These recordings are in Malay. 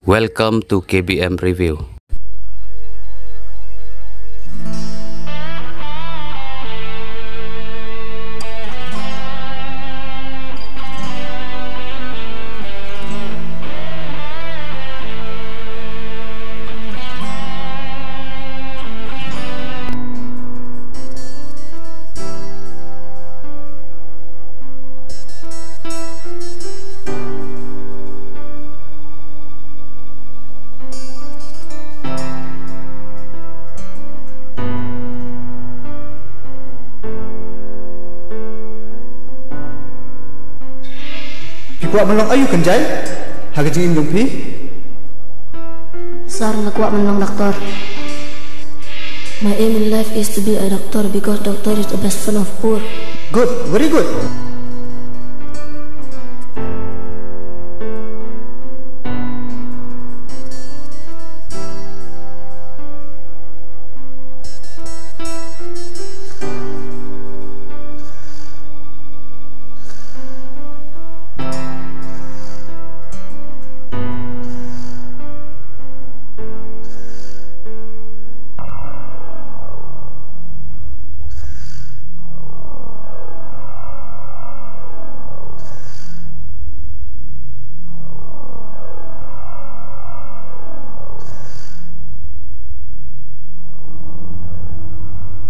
Welcome to KBM Review. Kuat melong ayu kenjai harga jingin jumpi Sar na kuat melong doktor. My aim in life is to be a doctor because doctor is the best friend of poor. Good, very good.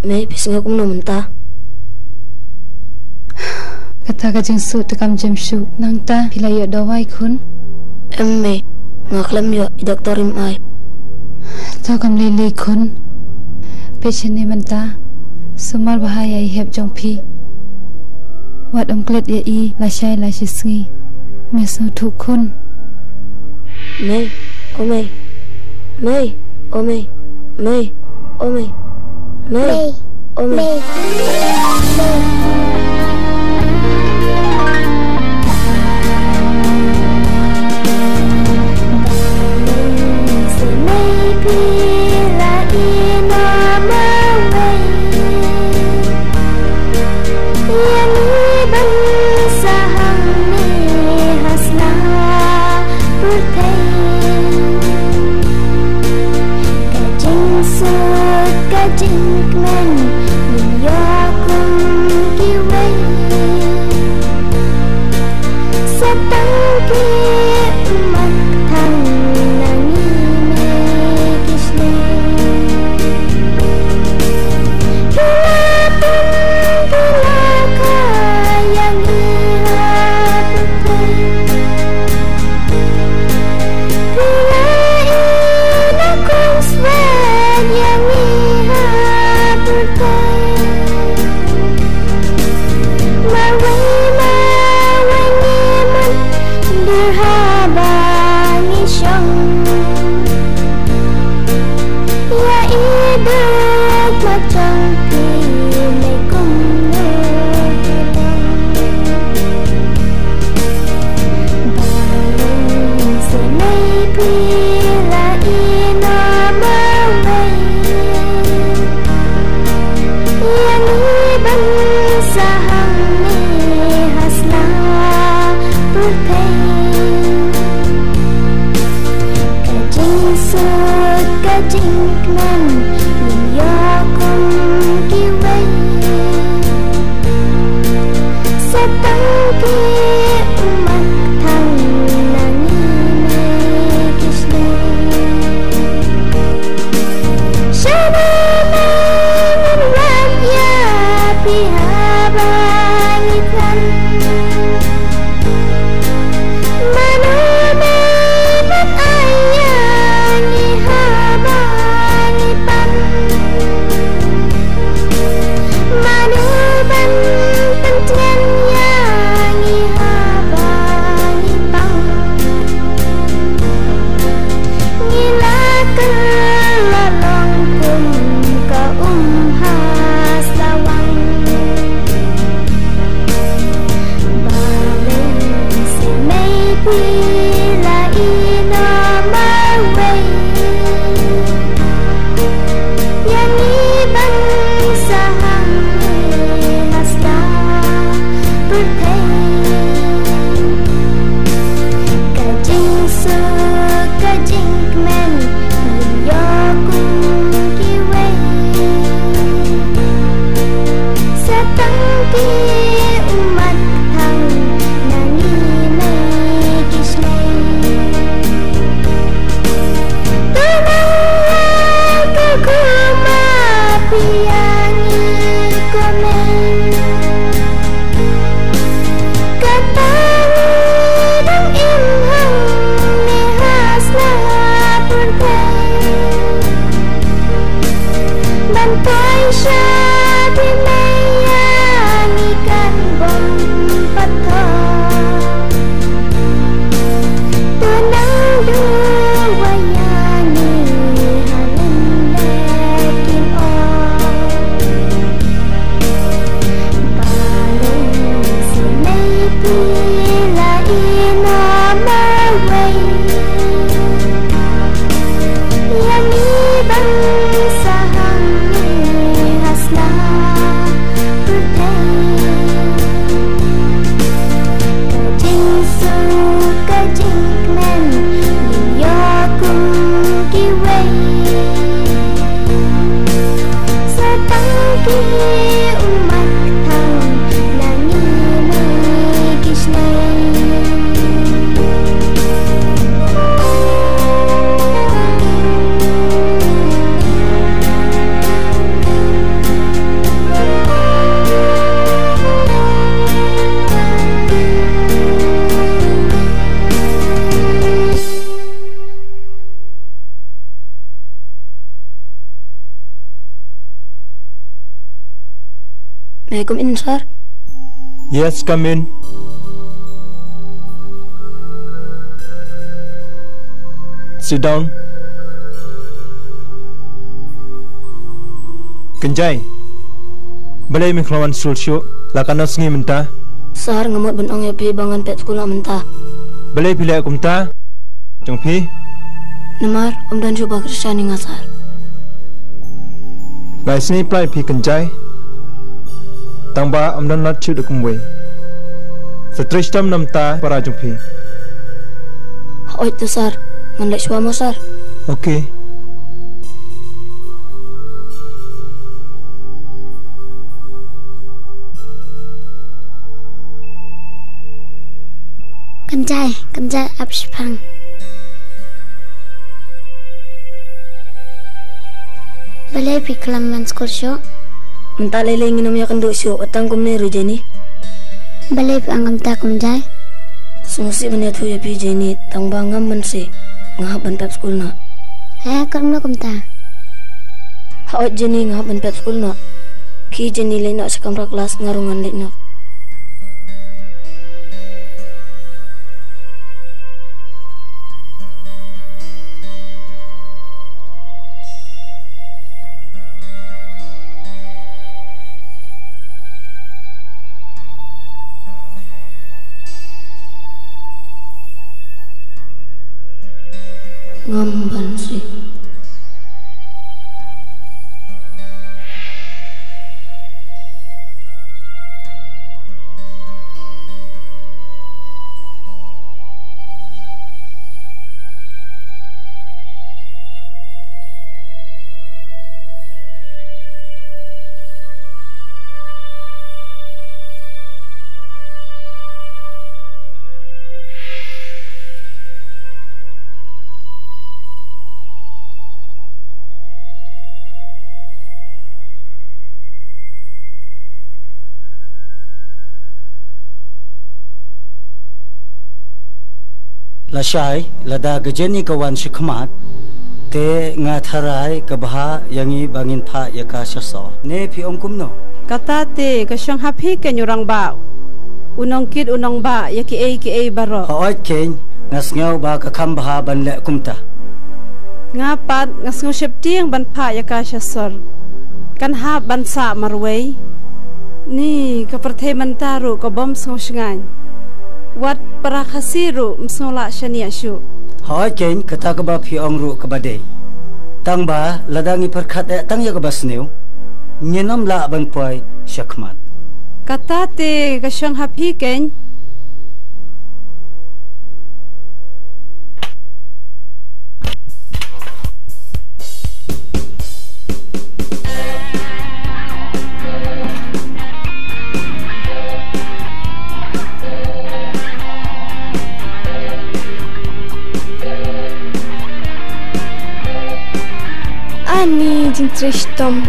May pisnga kong namunta. Kata ka jeng su tekam jam shu nang ta hilayo dawai kun. May ngaklam yo I doktorim ay. Tau kam lili kun. Patient ni menta sumar bahaya I heb jong pi. Wat klet ya I la shai la shisngi. Meso tu kun. May, oh May, May, oh May, May, oh May. May, oh May. May I come in, sir? Yes, come in. Sit down. Kenjai. Balai miklawan sulsyo. Lakanos ngi menta. Sir, ngamot benong ya pi bangan pet sekolah mentah. Balai pilih akumta. Jongpi. Namar, dan coba Kristiani ngasar. Ngai sini plai pi kenjai. Tangba dan lat chud akumwe. Setrishtam namta para jongpi. Oi tu sir, nganlek suamo sir. Okay. Kenjai abspang. Balai piklam man skol show. Mentah lele ingin namanya kenduk syuk, atang kumne rujeni. Balai piangam ta kenjai. Semusi benda tu ya pi jeni, tang bangam mensi. Ngahap ban pep school na. Kerana kumta. Haot jeni ngahap ban pep school na. Ki jeni le nak sekamra kelas ngarungan le nak. Ngamban sih. Lashai lada gejeni kawan shikmat te ngatharai kabha yangi bangin pha yaka shaso ne phi ongkum no kata te kasyang happy kenyurang ba unong kid unong ba yaki a baro hoit ken ngasngau ba ka khambha ban le kumta ngapat ngasngu shepting ban pha yaka shasor kan ha ban sa marwei ni kaperthe mantaru ko bom sngo shngan wat parakasiru msola shania shu hoit ken kata ka ba phi ongru ka bade tangba ladangi perkhat tang ya ka basneu nyenam la ban poi shakmat kata te kasyang happy ken Ani jintrishtom.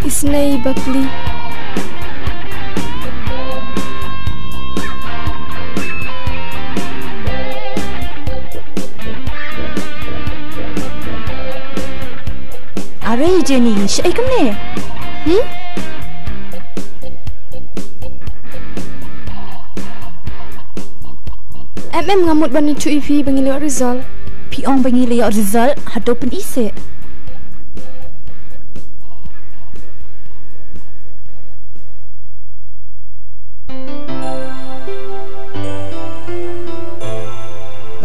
Isnai bakli. Are Jenny, syai kemne? Ngamut bani cu ifi bangi lewat result. Piong bangi lewat result hadopen ise.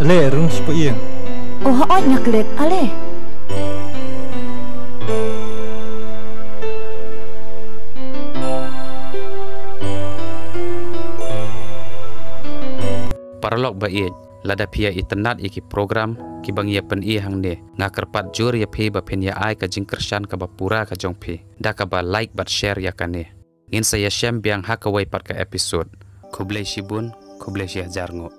Ale rung sepuyeng. Oh haot nyaklet ale. Paralog bait lada pia internet iki program ki bang ya pen i hang ne ngakerpat jur ya phi ba pen ya ai ka jingkershan ka ba pura ka jong phi da ka ba like bat share ya kane in saya shem biang hakawai pat ka episode kublai shibun kublai shi hajar ngo